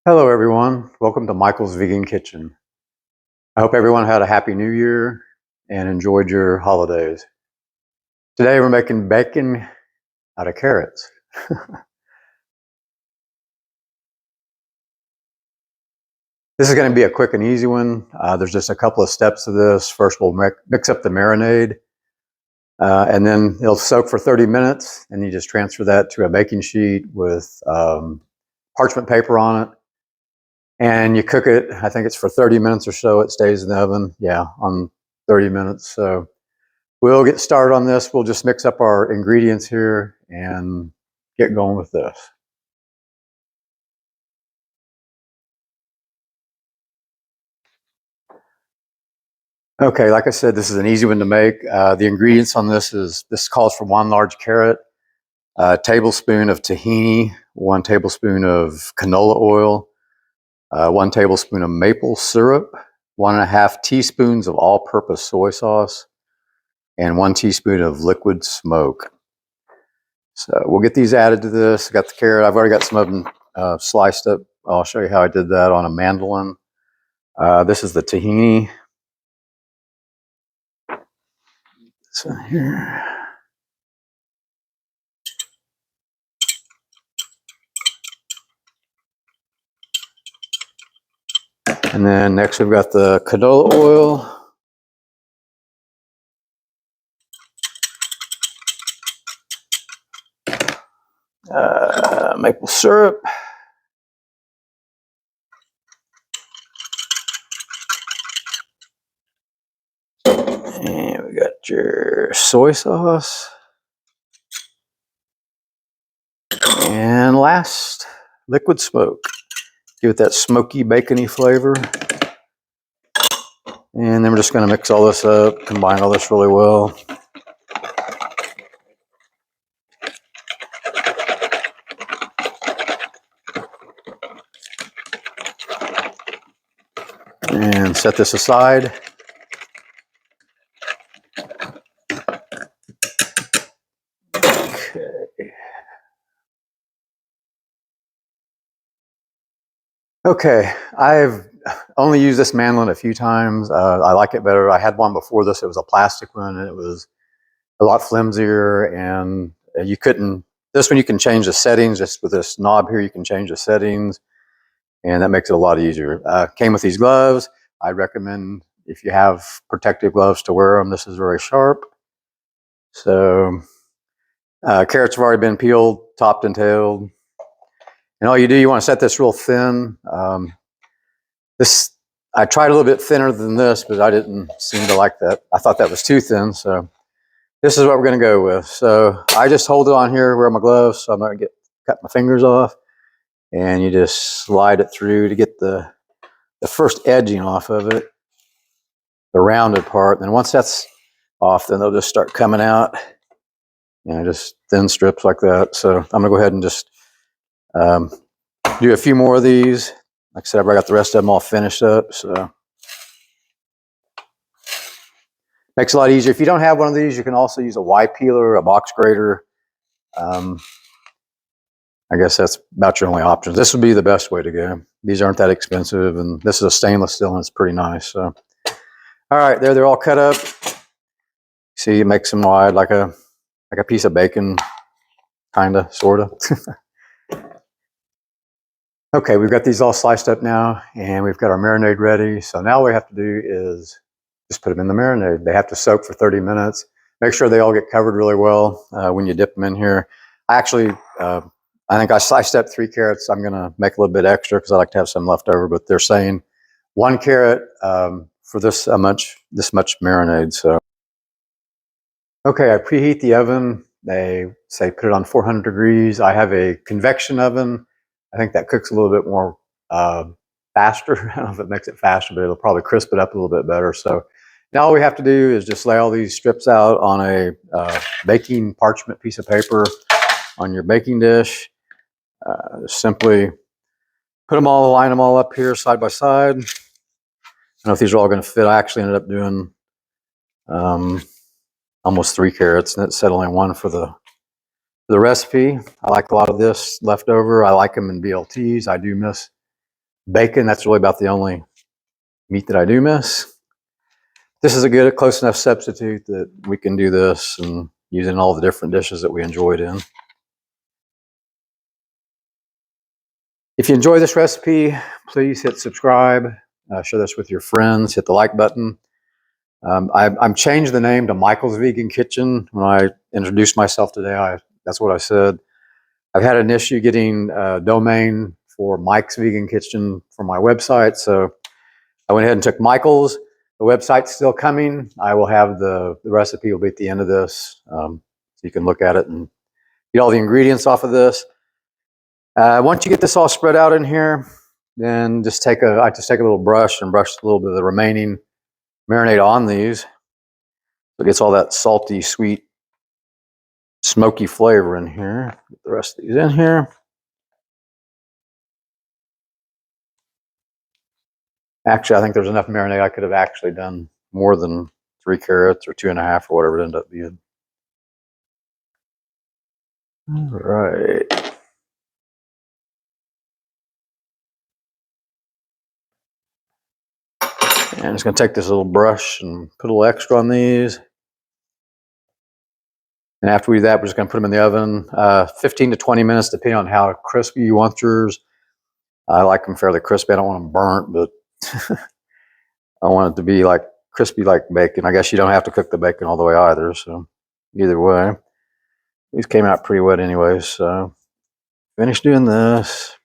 Hello, everyone. Welcome to Michael's Vegan Kitchen. I hope everyone had a happy new year and enjoyed your holidays. Today, we're making bacon out of carrots. This is going to be a quick and easy one. There's just a couple of steps to this. First, we'll mix up the marinade, and then it'll soak for 30 minutes, and you just transfer that to a baking sheet with parchment paper on it. And you cook it, I think it's for 30 minutes or so. It stays in the oven, on 30 minutes. So we'll get started on this. We'll just mix up our ingredients here and get going with this. Okay, like I said, this is an easy one to make. The ingredients on this calls for 1 large carrot, a tablespoon of tahini, 1 tablespoon of canola oil, 1 tablespoon of maple syrup, 1.5 teaspoons of all-purpose soy sauce, and 1 teaspoon of liquid smoke. So we'll get these added to this. I got the carrot. I've already got some of them sliced up. I'll show you how I did that on a mandolin. This is the tahini. So here. And then next we've got the canola oil. Maple syrup. And we got your soy sauce. And last, liquid smoke. Give it that smoky, bacony flavor. And then we're just going to mix all this up, combine all this really well. And set this aside. Okay, I've only used this mandolin a few times. I like it better. I had one before this. It was a plastic one, and it was a lot flimsier, and you couldn't. This one you can change the settings. Just with this knob here, you can change the settings, and that makes it a lot easier. Came with these gloves. I recommend, if you have protective gloves, to wear them. This is very sharp. So carrots have already been peeled, topped and tailed. And all you do, you want to set this real thin. I tried a little bit thinner than this, but I didn't seem to like that. I thought that was too thin, so this is what we're going to go with. So I just hold it on here, wear my gloves, so I'm not going to cut my fingers off. And you just slide it through to get the first edging off of it, the rounded part. And then once that's off, then they'll just start coming out. Just thin strips like that. So I'm going to go ahead and just do a few more of these. Like I said, I've already got the rest of them all finished up. So makes it a lot easier. If you don't have one of these, you can also use a Y peeler, a box grater. I guess that's about your only options. This would be the best way to go. These aren't that expensive, and this is a stainless steel, and it's pretty nice. So, all right, they're all cut up. See, it makes them wide, like a piece of bacon, kinda, sorta. Okay, we've got these all sliced up now, and we've got our marinade ready. So now all we have to do is just put them in the marinade. They have to soak for 30 minutes. Make sure they all get covered really well when you dip them in here. I think I sliced up 3 carrots. I'm going to make a little bit extra because I like to have some left over, but they're saying 1 carrot for this much marinade. So, okay, I preheat the oven. They say put it on 400 degrees. I have a convection oven. I think that cooks a little bit more faster. I don't know if it makes it faster, but it'll probably crisp it up a little bit better. So now all we have to do is just lay all these strips out on a baking parchment piece of paper on your baking dish. Simply put them all, line them all up here side by side. I don't know if these are all going to fit. I actually ended up doing almost 3 carrots, and it said only 1 for the recipe. I like a lot of this left over. I like them in BLTs. I do miss bacon. That's really about the only meat that I do miss. This is a good, close enough substitute that we can do this and use it in all the different dishes that we enjoyed in. If you enjoy this recipe, please hit subscribe, share this with your friends, hit the like button. I'm changed the name to Michael's Vegan Kitchen. When I introduced myself today, that's what I said. I've had an issue getting a domain for Mike's Vegan Kitchen for my website, so I went ahead and took Michael's. The website's still coming. I will have the recipe will be at the end of this, so you can look at it and get all the ingredients off of this. Once you get this all spread out in here, then I just take a little brush and brush a little bit of the remaining marinade on these. So it gets all that salty, sweet, smoky flavor in here. Get the rest of these in here. Actually, I think there's enough marinade. I could have actually done more than 3 carrots or 2.5 or whatever it ended up being. All right. And I'm just going to take this little brush and put a little extra on these. And after we do that, we're just going to put them in the oven 15 to 20 minutes, depending on how crispy you want yours. I like them fairly crispy. I don't want them burnt, but I want it to be like crispy like bacon. I guess you don't have to cook the bacon all the way either. So either way, these came out pretty wet anyway. So finished doing this.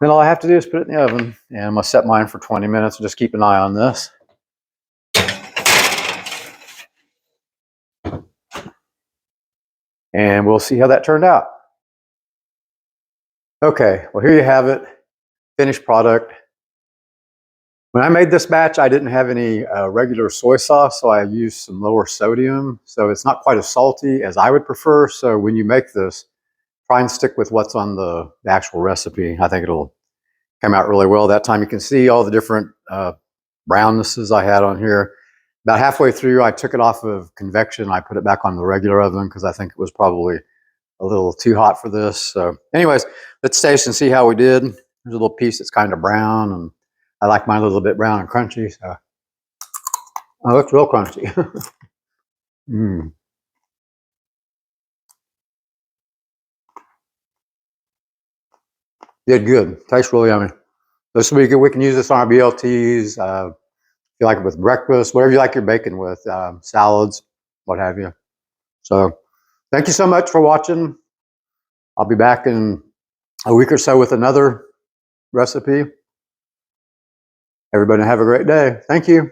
Then all I have to do is put it in the oven, and I'm gonna set mine for 20 minutes and just keep an eye on this. And we'll see how that turned out. Okay, well here you have it, finished product. When I made this batch, I didn't have any regular soy sauce, so I used some lower sodium. So it's not quite as salty as I would prefer. So when you make this, try and stick with what's on the actual recipe. I think it'll come out really well. That time you can see all the different brownnesses I had on here. About halfway through, I took it off of convection. I put it back on the regular oven because I think it was probably a little too hot for this. So anyways, let's taste and see how we did. There's a little piece that's kind of brown, and I like mine a little bit brown and crunchy. So, oh, it's real crunchy. Did good. Tastes really yummy. This week we can use this on our BLTs. If you like it with breakfast, whatever you like your bacon with, salads, what have you. So thank you so much for watching. I'll be back in a week or so with another recipe. Everybody have a great day. Thank you.